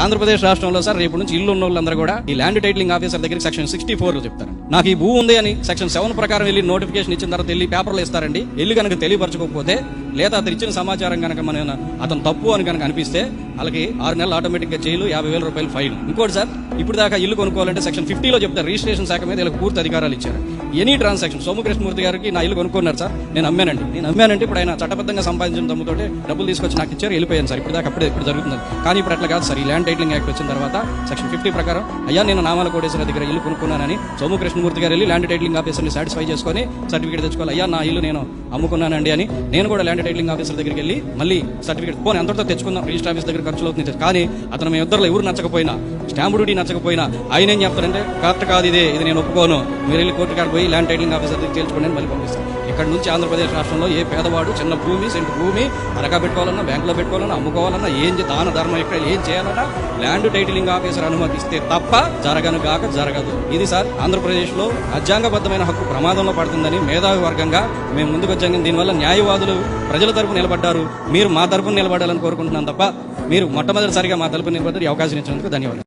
ఆంధ్రప్రదేశ్ రాష్ట్రంలో సార్ రేపు నుంచి ఇల్లు ఉన్న వాళ్ళందరూ కూడా ఈ ల్యాండ్ టైటిలింగ్ ఆఫీసర్ దగ్గర సెక్షన్ 64 చెప్తారు. నాకు ఈ భూ ఉంది అని సెక్షన్ 7 ప్రకారం వెళ్ళి నోటిఫికేషన్ ఇచ్చిన తర్వాత వెళ్ళి పేపర్లు ఇస్తారండి. వెళ్ళి కనుక తెలియపరచుకోకపోతే లేదా అతను ఇచ్చిన సమాచారం కనుక అతను తప్పు అని కనుక అనిపిస్తే వాళ్ళకి 6 నెలలు ఆటోమేటిక్ గా జైలు, 50,000 రూపాయలు ఫైన్. ఇంకోటి సార్, ఇప్పుడు దాకా ఇల్లు కొనుక్కోవాలంటే సెక్షన్ 50లో చెప్తారు రిజిస్ట్రేషన్ శాఖ మీద వీళ్ళకి పూర్తి అధికారాలు ఇచ్చారు. ఎనీ ట్రాన్సాక్షన్ సోమకృష్ణమూర్తి గారికి నా ఇల్లు కొనుక్కున్నారు సార్, నేను అమ్మానంటే ఇప్పుడు ఆయన చట్టబద్ధంగా సంపాదించిన దమ్ముతోటి డబ్బులు తీసుకొచ్చి నాకు ఇచ్చారు, వెళ్ళిపోయాను సార్. ఇప్పుడు దాకా ఇప్పుడు జరుగుతుంది. కానీ ఇప్పుడు అట్లా కాదు సార్. ఈ ల్యాండ్ టైటిలింగ్ యాక్ట్ వచ్చిన తర్వాత సెక్షన్ 50 ప్రకారం అయ్యా నేను నామాల కోటేశ్వర దగ్గర ఇల్లు కొనుక్కున్నానని సోమకృష్ణమూర్తి గారు వెళ్ళి ల్యాండ్ టైటిలింగ్ ఆఫీసర్ని సాటిస్ఫై చేసుకుని సర్టిఫికేట్ తెచ్చుకోవాలి. అయ్యా నా ఇల్లు నేను అమ్ముకున్నానండి అని నేను కూడా ల్యాండ్ టైటిలింగ్ ఆఫీసర్ దగ్గరికి వెళ్ళి మళ్ళీ సర్టిఫికేట్ పోనీ ఎంతతో తెచ్చుకుందాం, రిజిస్టర్ ఆఫీస్ దగ్గర ఖర్చులు అవుతుంది. కానీ అతను మీ ఇద్దరు ఎవరు నచ్చకపోయినా, స్టాంప్ డ్యూటీ నచ్చకపోయినా ఆయన ఏం చెప్తారంటే కరెక్ట్ కాదు, ఇది నేను ఒప్పుకోను, మీరు వెళ్ళి కోర్టు కాడ పోయి ల్యాండ్ టైటిలింగ్ ఆఫీసర్ దగ్గర తేల్చుకోండి అని మళ్ళీ పంపిస్తారు. ఇక్కడ నుంచి ఆంధ్రప్రదేశ్ రాష్ట్రంలో ఏ పేదవాడు చిన్న భూమి, సెంటు భూమి అరగా పెట్టుకోవాలన్నా, బ్యాంకులో పెట్టుకోవాలన్నా, అమ్ముకోవాలన్నా, ఏం దాన ధర్మం ఇక్కడ ఏం చేయాలన్నా ల్యాండ్ టైటిలింగ్ ఆఫీసర్ అనుమతిస్తే తప్ప జరగదు. ఇది సార్ ఆంధ్రప్రదేశ్ లో రాజ్యాంగబద్ధమైన హక్కు ప్రమాదంలో పడుతుందని మేధావి వర్గంగా మేము ముందుకు వచ్చాం. దీనివల్ల న్యాయవాదులు ప్రజల తరపున నిలబడ్డారు. మీరు మా తరపున నిలబడాలని కోరుకుంటున్నాం తప్ప మీరు మొట్టమొదటిసారిగా మా తరపున నిలబడ్డారు. ఈ అవకాశం ఇచ్చినందుకు ధన్యవాదాలు.